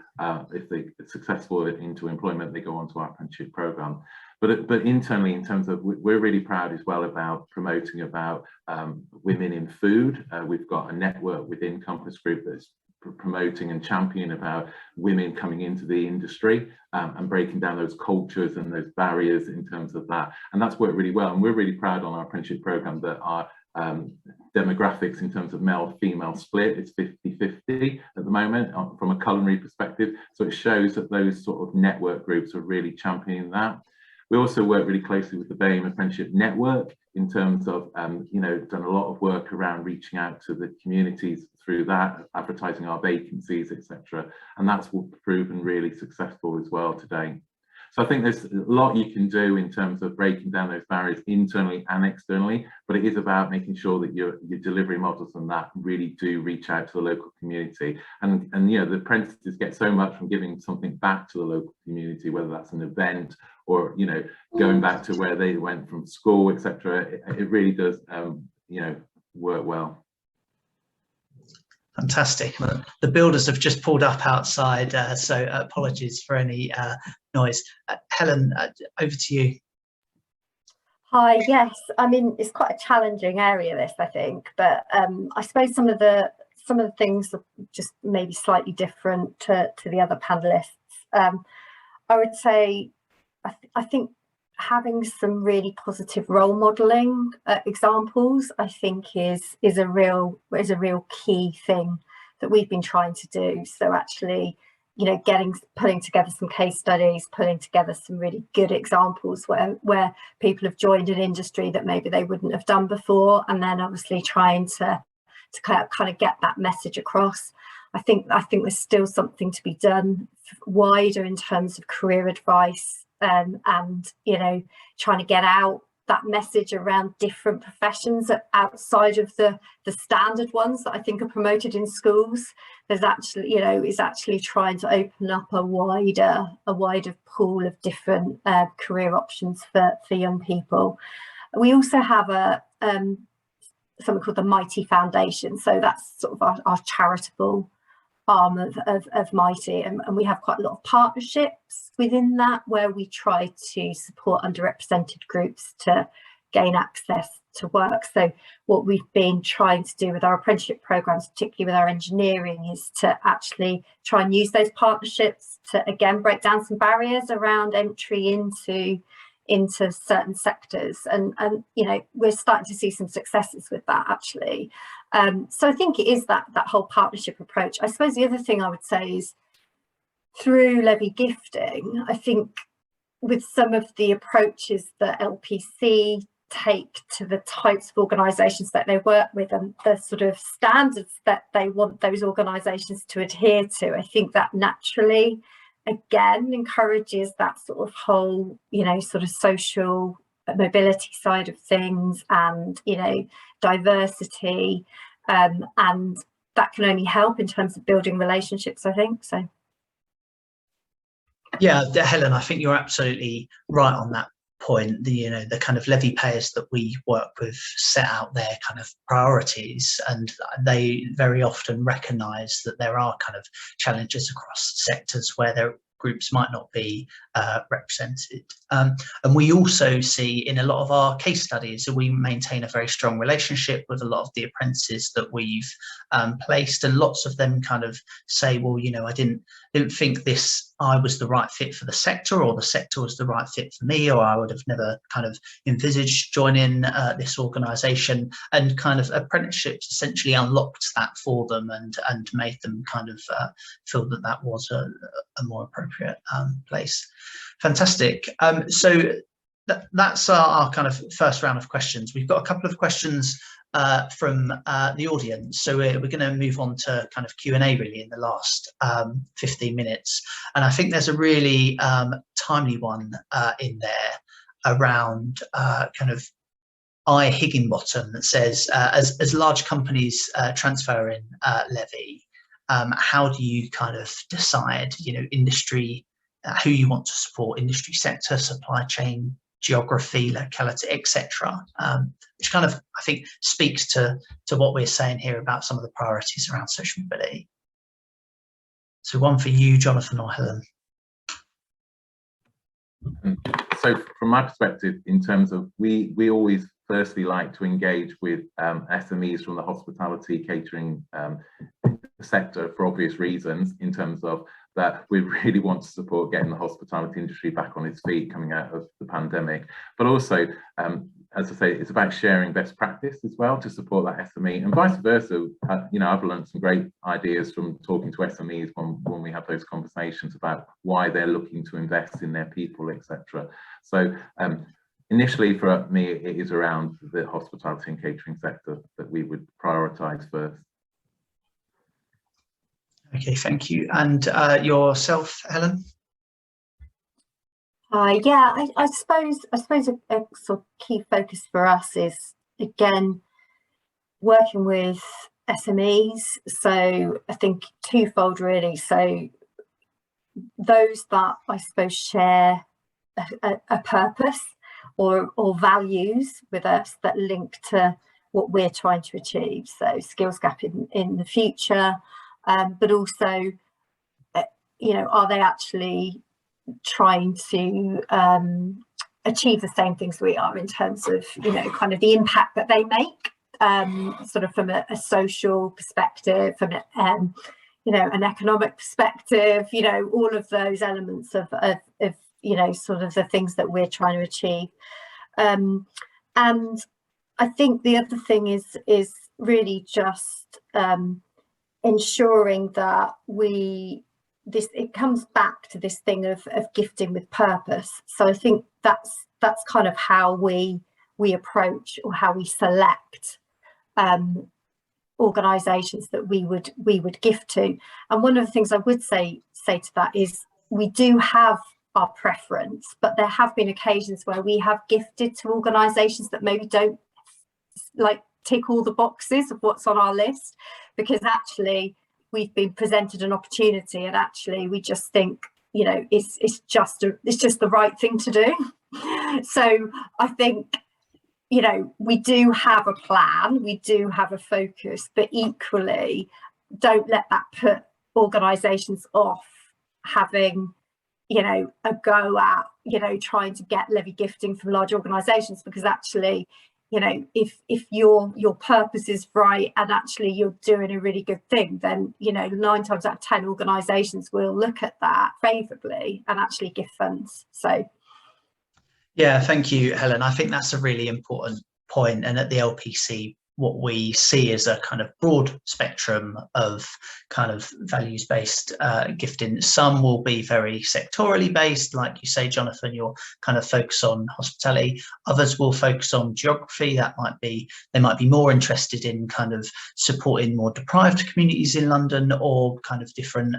if they're successful into employment, they go on to our apprenticeship program. But internally, in terms of, we're really proud as well about promoting about women in food. We've got a network within Compass Group that's promoting and championing about women coming into the industry and breaking down those cultures and those barriers in terms of that. And that's worked really well. And we're really proud on our apprenticeship program that our demographics in terms of male-female split is 50-50 at the moment from a culinary perspective. So it shows that those sort of network groups are really championing that. We also work really closely with the BAME Apprenticeship Network in terms of, done a lot of work around reaching out to the communities through that, advertising our vacancies, etc. And that's proven really successful as well today. So I think there's a lot you can do in terms of breaking down those barriers internally and externally, but it is about making sure that your delivery models and that really do reach out to the local community. And the apprentices get so much from giving something back to the local community, whether that's an event or, going back to where they went from school, etc. It really does, work well. Fantastic. The builders have just pulled up outside, so apologies for any noise. Helen, over to you. Hi, yes. I mean, it's quite a challenging area, this, I think, but I suppose some of the things are just maybe slightly different to the other panelists. I would say, I think having some really positive role modelling examples, I think is a real key thing that we've been trying to do. So actually, pulling together some case studies, pulling together some really good examples where people have joined an industry that maybe they wouldn't have done before, and then obviously trying to kind of get that message across. I think there's still something to be done wider in terms of career advice. And trying to get out that message around different professions outside of the standard ones that I think are promoted in schools. There's actually, is actually trying to open up a wider pool of different career options for young people. We also have something called the Mighty Foundation. So that's sort of our charitable arm of Mighty, and we have quite a lot of partnerships within that where we try to support underrepresented groups to gain access to work. So what we've been trying to do with our apprenticeship programs, particularly with our engineering, is to actually try and use those partnerships to again break down some barriers around entry into certain sectors, and we're starting to see some successes with that actually. So I think it is that whole partnership approach. I suppose the other thing I would say is through Levy Gifting, I think with some of the approaches that LPC take to the types of organisations that they work with and the sort of standards that they want those organisations to adhere to, I think that naturally again encourages that sort of whole sort of social mobility side of things, and diversity, and that can only help in terms of building relationships, I think. So yeah, Helen, I think you're absolutely right on that point. The kind of levy payers that we work with set out their kind of priorities, and they very often recognise that there are kind of challenges across sectors where their groups might not be represented. And we also see in a lot of our case studies that we maintain a very strong relationship with a lot of the apprentices that we've placed, and lots of them kind of say, well, I didn't think I was the right fit for the sector, or the sector was the right fit for me, or I would have never kind of envisaged joining this organisation. And kind of apprenticeships essentially unlocked that for them and made them kind of feel that was a more appropriate place. Fantastic. So that's our kind of first round of questions. We've got a couple of questions from the audience, so we're going to move on to kind of Q&A really in the last 15 minutes, and I think there's a really timely one in there around kind of I Higginbottom that says, as large companies transfer in levy, how do you kind of decide, industry, who you want to support, industry sector, supply chain, geography, locality, etc., which kind of, I think, speaks to what we're saying here about some of the priorities around social mobility. So one for you, Jonathan or Helen. So from my perspective, in terms of, we always firstly like to engage with SMEs from the hospitality catering sector for obvious reasons, in terms of that we really want to support getting the hospitality industry back on its feet coming out of the pandemic. But also, as I say, it's about sharing best practice as well to support that SME, and vice versa. I've learned some great ideas from talking to SMEs when we have those conversations about why they're looking to invest in their people, etc. So initially for me, it is around the hospitality and catering sector that we would prioritise first. Okay, thank you. And yourself, Helen? Yeah, I suppose a sort of key focus for us is, again, working with SMEs. So I think twofold really. So those that I suppose share a purpose or values with us that link to what we're trying to achieve. So skills gap in the future. But also, are they actually trying to achieve the same things we are in terms of, kind of the impact that they make, sort of from a social perspective, from an economic perspective, all of those elements of sort of the things that we're trying to achieve. And I think the other thing is really just ensuring that it comes back to this thing of gifting with purpose. So I think that's kind of how we approach, or how we select organisations that we would gift to. And one of the things I would say to that is, we do have our preference, but there have been occasions where we have gifted to organisations that maybe don't tick all the boxes of what's on our list, because actually we've been presented an opportunity and actually we just think it's just the right thing to do. So I think we do have a plan, we do have a focus, but equally don't let that put organisations off having a go at trying to get levy gifting from large organisations, because actually if your purpose is right and actually you're doing a really good thing, then 9 times out of 10 organisations will look at that favourably and actually give funds. So yeah, thank you, Helen. I think that's a really important point. And at the LPC, what we see is a kind of broad spectrum of kind of values-based gifting. Some will be very sectorally based, like you say, Jonathan, you'll kind of focus on hospitality. Others will focus on geography. They might be more interested in kind of supporting more deprived communities in London, or kind of different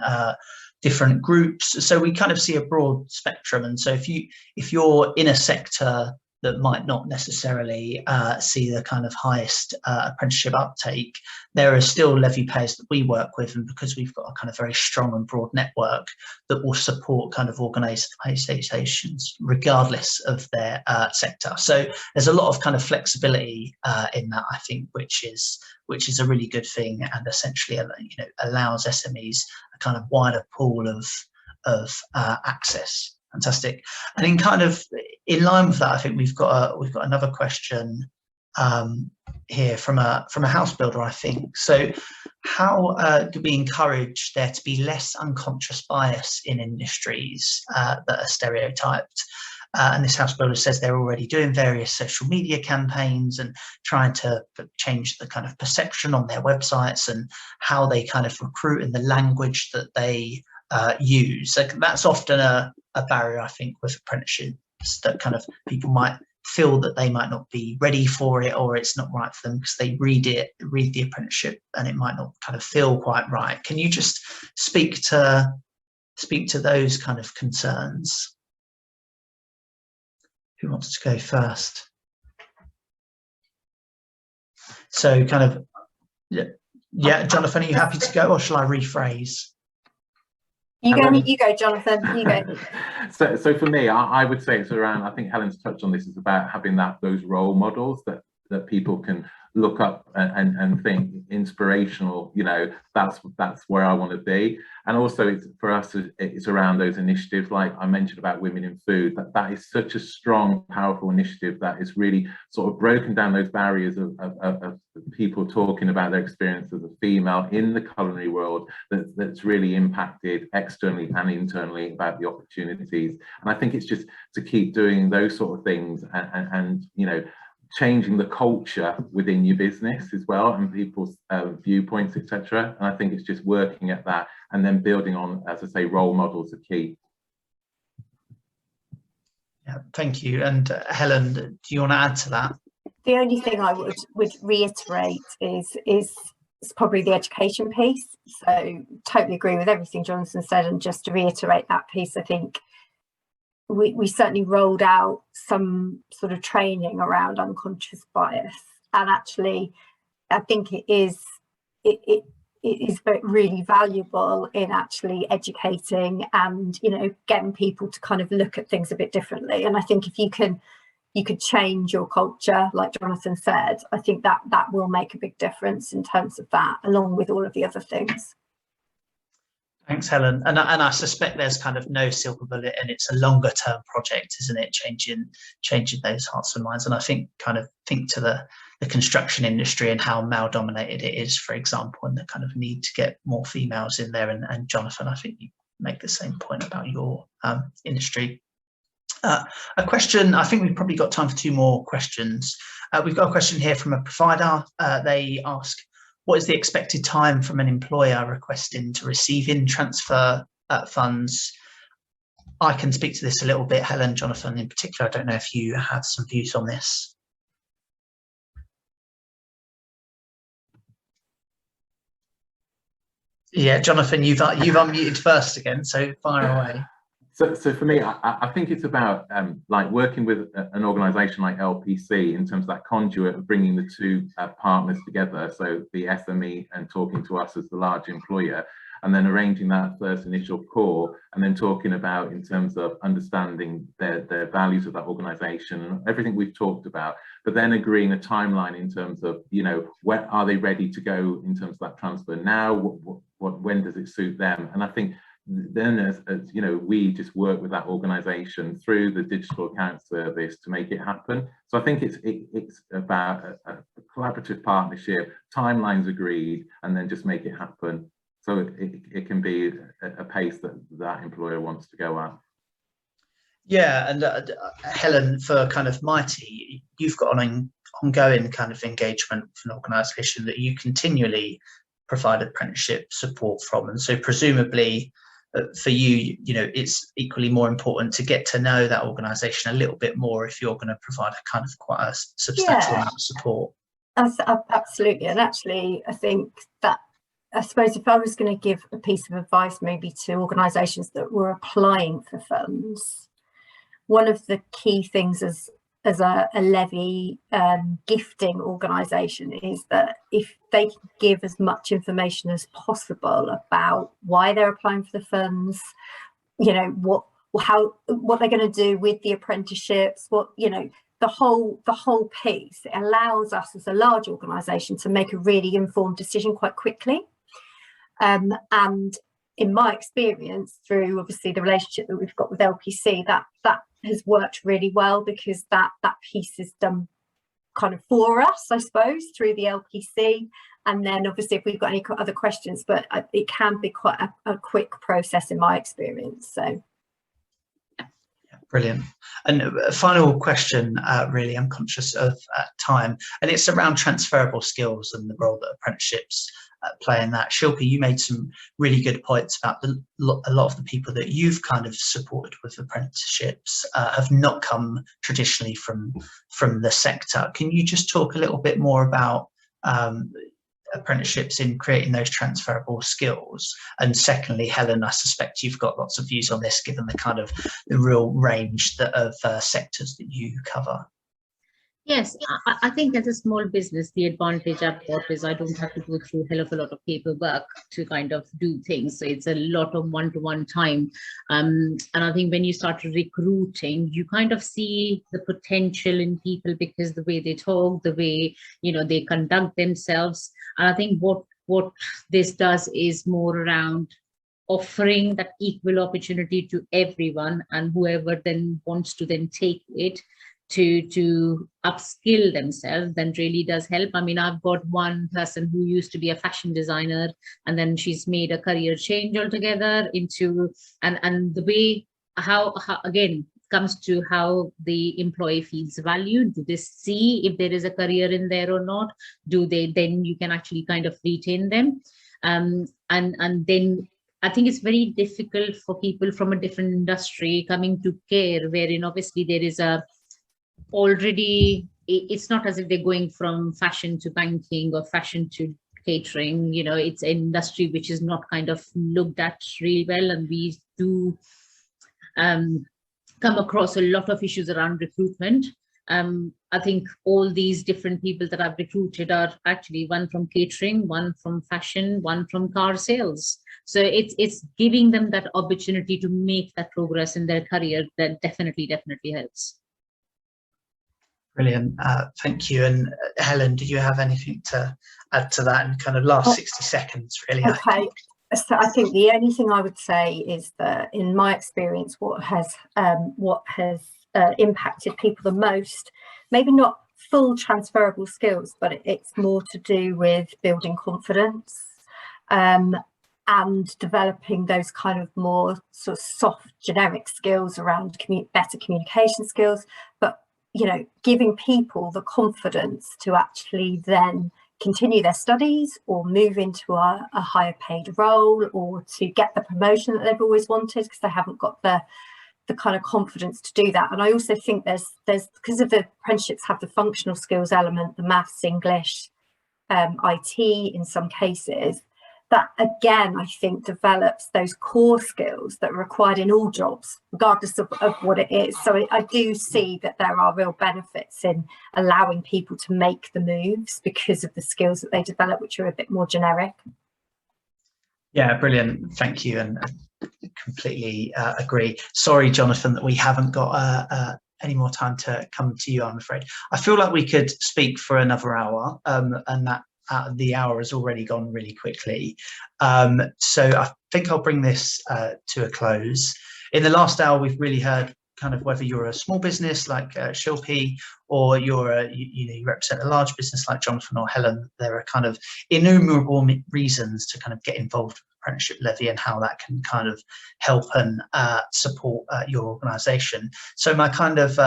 groups. So we kind of see a broad spectrum. And so if you're in a sector that might not necessarily see the kind of highest apprenticeship uptake, there are still levy payers that we work with, and because we've got a kind of very strong and broad network that will support kind of organisations regardless of their sector. So there's a lot of kind of flexibility in that, I think, which is a really good thing, and essentially allows SMEs a kind of wider pool of access. Fantastic. And in kind of in line with that, I think we've got another question here from a house builder, I think. So how do we encourage there to be less unconscious bias in industries that are stereotyped? And this house builder says they're already doing various social media campaigns and trying to change the kind of perception on their websites and how they kind of recruit and the language that they use. So that's often a barrier, I think, with apprenticeships, that kind of people might feel that they might not be ready for it, or it's not right for them because they read the apprenticeship and it might not kind of feel quite right. Can you just speak to those kind of concerns? Who wants to go first? So kind of, yeah, Jonathan, are you happy to go, or shall I rephrase? You go, Jonathan, you go. So for me, I would say it's around, I think Helen's touched on this, it's about having those role models that people can look up and think inspirational, that's where I want to be. And also it's, for us, it's around those initiatives like I mentioned about Women in Food. That is such a strong, powerful initiative that is really sort of broken down those barriers of people talking about their experience as a female in the culinary world, that's really impacted externally and internally about the opportunities. And I think it's just to keep doing those sort of things and changing the culture within your business as well, and people's viewpoints, etc. And I think it's just working at that and then building on, as I say, role models are key. Yeah, thank you. And Helen, do you want to add to that? The only thing I would reiterate is probably the education piece. So totally agree with everything Jonathan said, and just to reiterate that piece, I think we certainly rolled out some sort of training around unconscious bias, and actually I think it is really valuable in actually educating and getting people to kind of look at things a bit differently. And I think if you could change your culture, like Jonathan said, I think that will make a big difference in terms of that, along with all of the other things. Thanks, Helen. And I suspect there's kind of no silver bullet, and it's a longer term project, isn't it? Changing those hearts and minds. And I think to the construction industry and how male dominated it is, for example, and the kind of need to get more females in there. And Jonathan, I think you make the same point about your industry. A question, I think we've probably got time for 2 more questions. We've got a question here from a provider. They ask, what is the expected time from an employer requesting to receive in-transfer funds? I can speak to this a little bit. Helen, Jonathan in particular, I don't know if you have some views on this. Yeah, Jonathan, you've unmuted first again, so fire away. So for me, I think it's about like working with an organisation like LPC in terms of that conduit of bringing the 2 partners together, so the SME and talking to us as the large employer, and then arranging that first initial call, and then talking about in terms of understanding their values of that organisation and everything we've talked about, but then agreeing a timeline in terms of, when are they ready to go in terms of that transfer now, when does it suit them. And I think then as we just work with that organisation through the digital account service to make it happen. So I think it's about a collaborative partnership, timelines agreed, and then just make it happen. So it can be a pace that employer wants to go at. Yeah, and Helen, for kind of Mighty, you've got an ongoing kind of engagement with an organisation that you continually provide apprenticeship support from, and so presumably for you, it's equally more important to get to know that organisation a little bit more if you're going to provide a kind of quite a substantial amount of support. Absolutely. And actually, I think that, I suppose if I was going to give a piece of advice maybe to organisations that were applying for funds, one of the key things as as a levy gifting organisation is that if they can give as much information as possible about why they're applying for the funds, you know, what they're going to do with the apprenticeships, what, you know, the whole piece, it allows us as a large organisation to make a really informed decision quite quickly. And in my experience, through obviously the relationship that we've got with LPC, that has worked really well, because that piece is done kind of for us, I suppose, through the LPC. And then obviously if we've got any other questions, but it can be quite a quick process in my experience. So. Brilliant. And a final question, really, I'm conscious of time, and it's around transferable skills and the role that apprenticeships play in that. Shilpi, you made some really good points about a lot of the people that you've kind of supported with apprenticeships have not come traditionally from the sector. Can you just talk a little bit more about apprenticeships in creating those transferable skills? And secondly, Helen, I suspect you've got lots of views on this, given the kind of the real range of sectors that you cover. Yes, I think as a small business, the advantage I've got is I don't have to go through a hell of a lot of paperwork to kind of do things. So it's a lot of one-to-one time. And I think when you start recruiting, you kind of see the potential in people because the way they talk, the way, you know, they conduct themselves. And I think what this does is more around offering that equal opportunity to everyone, and whoever then wants to then take it to upskill themselves, then really does help. I mean, I've got one person who used to be a fashion designer, and then she's made a career change altogether into, and the way how again comes to how the employee feels valued. Do they see if there is a career in there or not? Do they, then you can actually kind of retain them. And then I think it's very difficult for people from a different industry coming to care, wherein obviously there is a already, it's not as if they're going from fashion to banking or fashion to catering. You know, it's an industry which is not kind of looked at really well, and we do come across a lot of issues around recruitment. I think all these different people that I've recruited are actually one from catering, one from fashion, one from car sales. So it's giving them that opportunity to make that progress in their career that definitely helps. Brilliant, thank you. And Helen, do you have anything to add to that in kind of last 60 seconds, really? Okay, so I think the only thing I would say is that in my experience, what has impacted people the most, maybe not full transferable skills, but it's more to do with building confidence and developing those kind of more sort of soft generic skills around better communication skills, but you know, giving people the confidence to actually then continue their studies or move into a higher paid role, or to get the promotion that they've always wanted because they haven't got the kind of confidence to do that. And I also think there's because of the apprenticeships have the functional skills element, the maths, English, IT in some cases, that again I think develops those core skills that are required in all jobs regardless of what it is. So I do see that there are real benefits in allowing people to make the moves because of the skills that they develop, which are a bit more generic. Yeah, brilliant, thank you, and completely agree. Sorry, Jonathan, that we haven't got any more time to come to you, I'm afraid. I feel like we could speak for another hour, and that the hour has already gone really quickly. So I think I'll bring this to a close. In the last hour, we've really heard kind of whether you're a small business like Shilpi, or you're you represent a large business like Jonathan or Helen. There are kind of innumerable reasons to kind of get involved with Apprenticeship Levy and how that can kind of help and support your organisation. So my kind of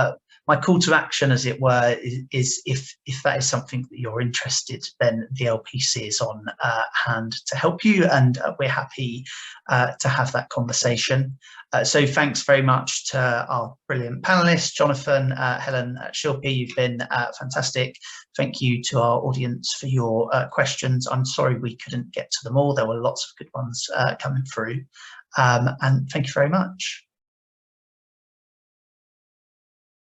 my call to action, as it were, is if that is something that you're interested, then the LPC is on hand to help you, and we're happy to have that conversation. So thanks very much to our brilliant panelists, Jonathan, Helen, Shilpi, you've been fantastic. Thank you to our audience for your questions. I'm sorry we couldn't get to them all. There were lots of good ones coming through. And thank you very much.